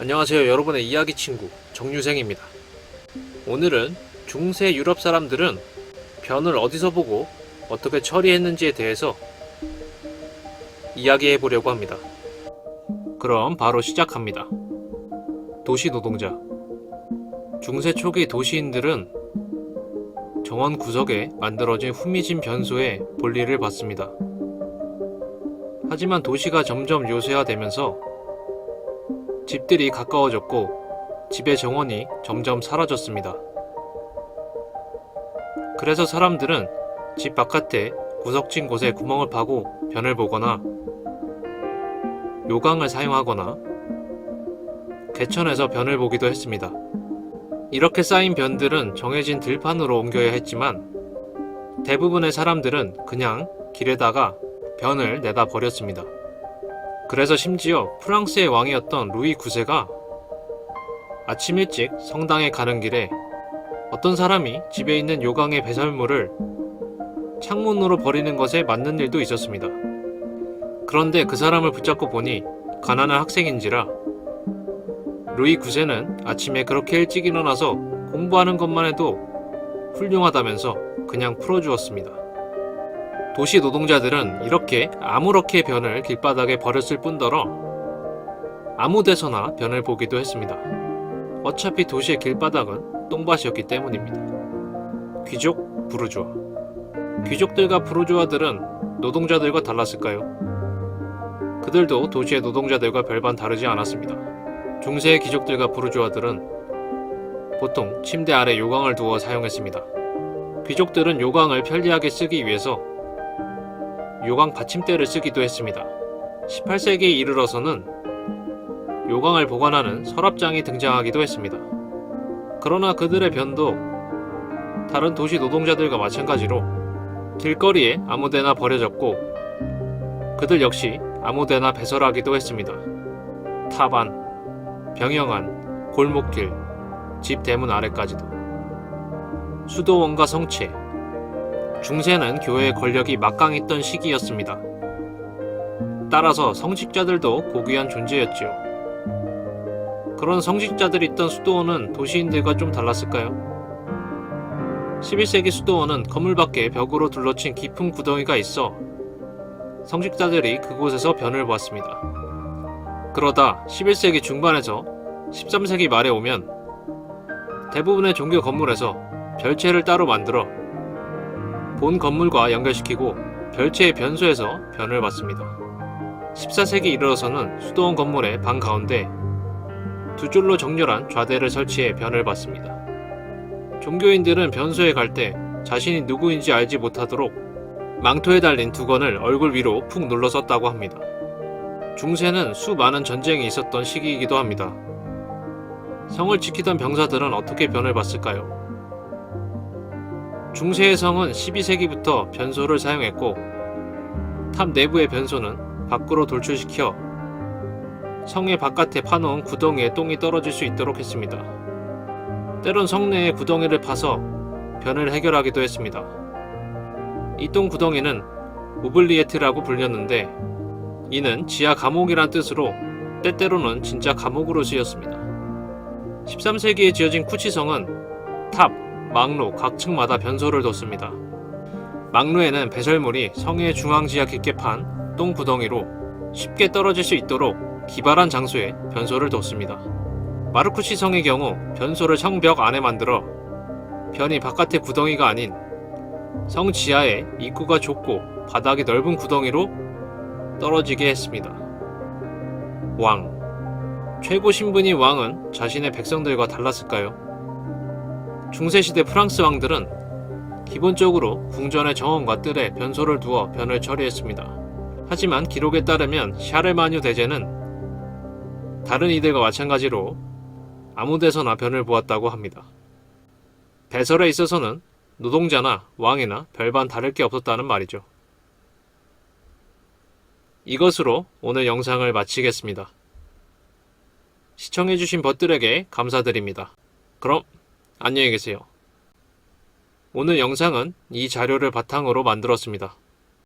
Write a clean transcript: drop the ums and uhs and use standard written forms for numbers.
안녕하세요. 여러분의 이야기 친구 정유생입니다. 오늘은 중세 유럽 사람들은 변을 어디서 보고 어떻게 처리했는지에 대해서 이야기해 보려고 합니다. 그럼 바로 시작합니다. 도시 노동자. 중세 초기 도시인들은 정원 구석에 만들어진 후미진 변소에 볼일을 봤습니다. 하지만 도시가 점점 요새화되면서 집들이 가까워졌고 집의 정원이 점점 사라졌습니다. 그래서 사람들은 집 바깥에 구석진 곳에 구멍을 파고 변을 보거나 요강을 사용하거나 개천에서 변을 보기도 했습니다. 이렇게 쌓인 변들은 정해진 들판으로 옮겨야 했지만 대부분의 사람들은 그냥 길에다가 변을 내다 버렸습니다. 그래서 심지어 프랑스의 왕이었던 루이 9세가 아침 일찍 성당에 가는 길에 어떤 사람이 집에 있는 요강의 배설물을 창문으로 버리는 것에 맞는 일도 있었습니다. 그런데 그 사람을 붙잡고 보니 가난한 학생인지라 루이 9세는 아침에 그렇게 일찍 일어나서 공부하는 것만 해도 훌륭하다면서 그냥 풀어주었습니다. 도시 노동자들은 이렇게 아무렇게 변을 길바닥에 버렸을 뿐더러 아무 데서나 변을 보기도 했습니다. 어차피 도시의 길바닥은 똥밭이었기 때문입니다. 귀족, 부르주아. 귀족들과 부르주아들은 노동자들과 달랐을까요? 그들도 도시의 노동자들과 별반 다르지 않았습니다. 중세의 귀족들과 부르주아들은 보통 침대 아래 요강을 두어 사용했습니다. 귀족들은 요강을 편리하게 쓰기 위해서 요강 받침대를 쓰기도 했습니다. 18세기에 이르러서는 요강을 보관하는 서랍장이 등장하기도 했습니다. 그러나 그들의 변도 다른 도시 노동자들과 마찬가지로 길거리에 아무데나 버려졌고 그들 역시 아무데나 배설하기도 했습니다. 타반, 병영안, 골목길, 집 대문 아래까지도. 수도원과 성체. 중세는 교회의 권력이 막강했던 시기였습니다. 따라서 성직자들도 고귀한 존재였지요. 그런 성직자들이 있던 수도원은 도시인들과 좀 달랐을까요? 11세기 수도원은 건물 밖에 벽으로 둘러친 깊은 구덩이가 있어 성직자들이 그곳에서 변을 보았습니다. 그러다 11세기 중반에서 13세기 말에 오면 대부분의 종교 건물에서 별채를 따로 만들어 본 건물과 연결시키고 별채의 변소에서 변을 받습니다. 14세기 이르러서는 수도원 건물의 방 가운데 두 줄로 정렬한 좌대를 설치해 변을 받습니다. 종교인들은 변소에 갈 때 자신이 누구인지 알지 못하도록 망토에 달린 두건을 얼굴 위로 푹 눌러 썼다고 합니다. 중세는 수많은 전쟁이 있었던 시기이기도 합니다. 성을 지키던 병사들은 어떻게 변을 받을까요? 중세의 성은 12세기부터 변소를 사용했고 탑 내부의 변소는 밖으로 돌출시켜 성의 바깥에 파놓은 구덩이에 똥이 떨어질 수 있도록 했습니다. 때론 성내의 구덩이를 파서 변을 해결하기도 했습니다. 이 똥 구덩이는 우블리에트라고 불렸는데 이는 지하 감옥이란 뜻으로 때때로는 진짜 감옥으로 쓰였습니다. 13세기에 지어진 쿠치성은 탑, 망로 각 층마다 변소를 뒀습니다. 망로에는 배설물이 성의 중앙지하 깊게 판 똥 구덩이로 쉽게 떨어질 수 있도록 기발한 장소에 변소를 뒀습니다. 마르쿠치 성의 경우 변소를 성벽 안에 만들어 변이 바깥의 구덩이가 아닌 성 지하에 입구가 좁고 바닥이 넓은 구덩이로 떨어지게 했습니다. 왕. 최고 신분인 왕은 자신의 백성들과 달랐을까요? 중세시대 프랑스 왕들은 기본적으로 궁전의 정원과 뜰에 변소를 두어 변을 처리했습니다. 하지만 기록에 따르면 샤르마뉴 대제는 다른 이들과 마찬가지로 아무데서나 변을 보았다고 합니다. 배설에 있어서는 노동자나 왕이나 별반 다를 게 없었다는 말이죠. 이것으로 오늘 영상을 마치겠습니다. 시청해주신 벗들에게 감사드립니다. 그럼 안녕히 계세요. 오늘 영상은 이 자료를 바탕으로 만들었습니다.